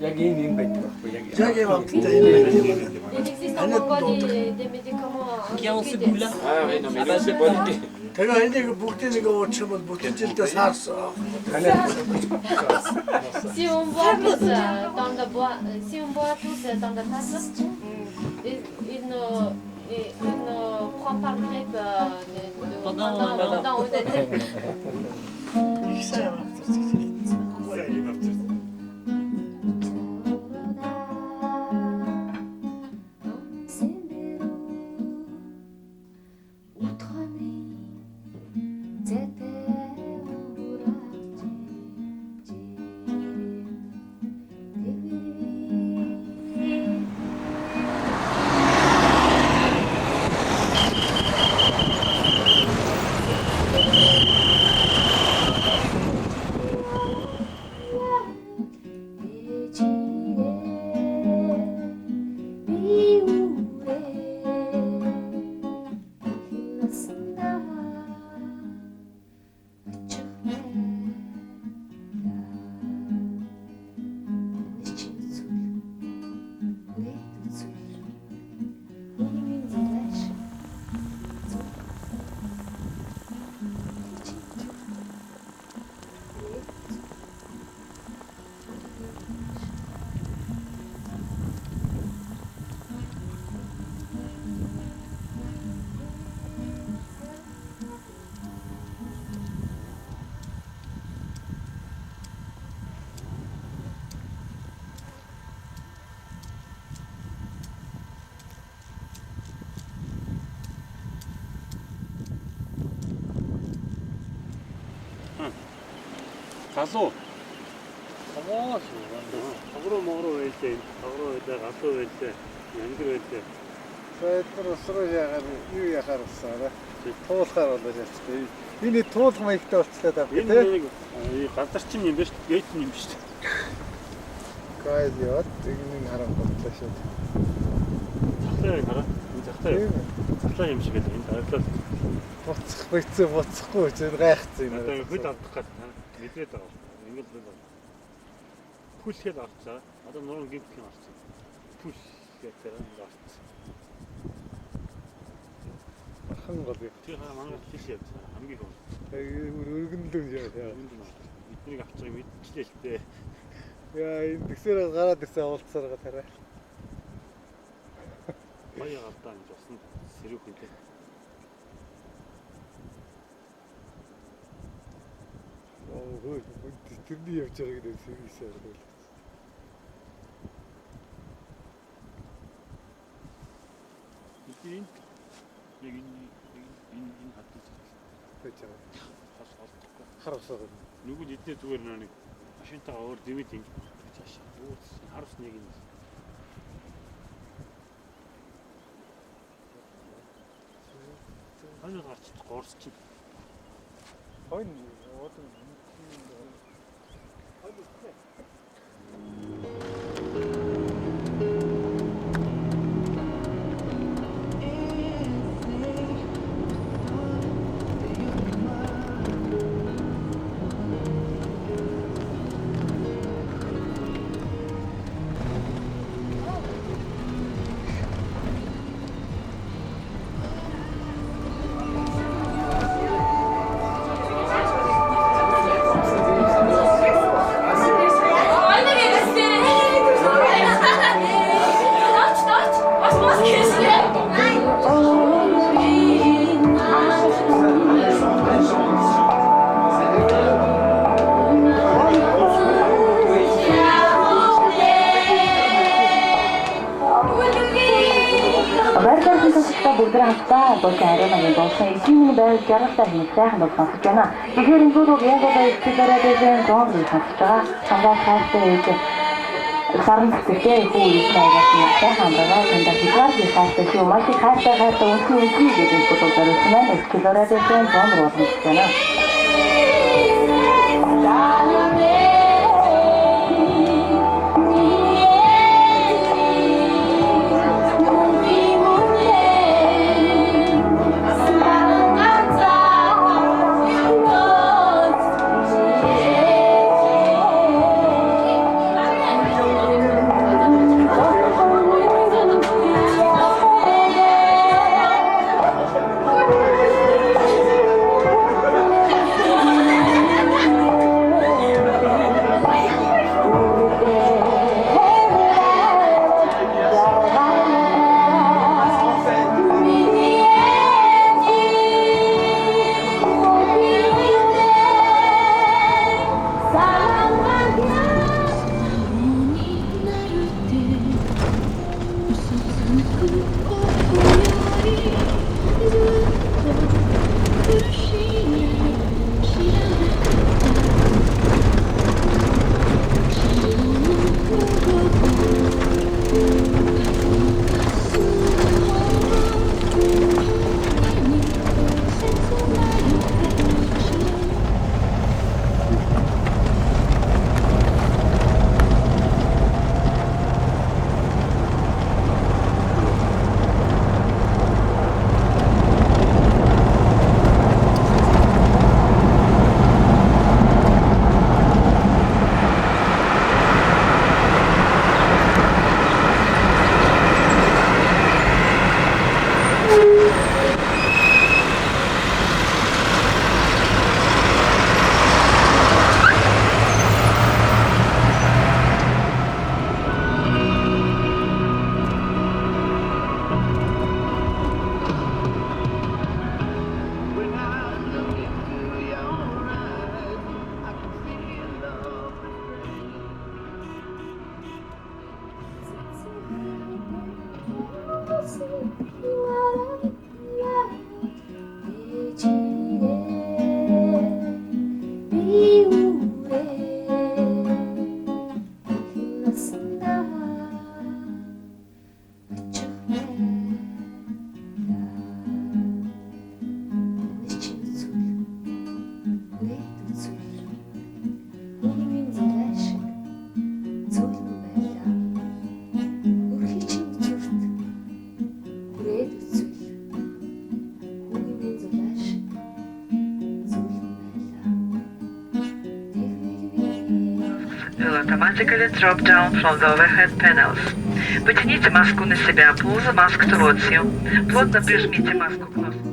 Яг энэ байдаг байхгүй яг. Яг юм амттай энэ байдаг. Il existe en Mongolie des médicaments Qui ont ce goût-là? Ah oui, non mais là c'est pas l'idée. Тэгээ энийг бүгдийг нэг уучих бол бүтэн жилдээ саарсан. Si on boit tous dans le bois, si on boit tous dans la tasse, il ne prend pas le grippe pendant une année. İkisi yaptı. Залуу. Аваа шүү. Тогроо могроо байлээ. Тогроо байлаа, галуу байлаа. Янгир байлаа. Сайтар усруу яагаар юу яхаар усаараа. Туулахаар болоо яцтай. Энэ туулах маягтай болцлоо даа. Энэ газарчин юм биш, гейт юм биш. Гайд яа, тэгний хараа боллоо шүү. Захлаа хараа. Захлаа. Захлаа юм шиг л энэ дараалал. Буцах байцаа буцахгүй чинь гайхацсан юм. Одоо хэд авдах гэдэг мэдрээд байгаа. Ингээд л байна. Пүл хэд авцаа. Одоо нуруу гимтхэн авцаа. Пүл гэдэг нь авцаа. Ахан гол. Тэр манай хэл явцаа. Хамгийн гол. Өргөнлөө яа. Эднийг авцаа мэдчихлээ л дээ. Яа энэ тэгсээр гараад ирсэн уулзсаар байгаа тарай. Баяа гартаа гэж усан сэрүүхэнтэй. Өө тэрний явж байгаа гэдэг сэргийсээ байна. Эдийн яг энэ хатаж байж байгаа. хас олдохгүй. Хар усаа. Нүгэл эдний зүгээр нэг машинтаа өөр дэмэд ингэ цаашаа. Өөс харус нэг юм. Хань гарч горс чи. Хойно одоо Бүгдээ болон арайны болсон эзний байр жаргалтай хийсэн сонсож байна. Тэгэхээр энэ бүрийг яг одоо ихтэйгээрээ зон сонсож байгаа. Самбай хайртай ээж сарн сэтгэлтэй хүү ийсэн сайхан байгаа. Тэндээ хязгаар хайртай шүү. Маш их хайртай үнэн гэдэг бодол зориулсан байна. Ихтэйгээрээ зон сонсож байна. will automatically drop down from the overhead panels. Потяните маску на себя, pull the mask towards you. Плотно прижмите маску к носу.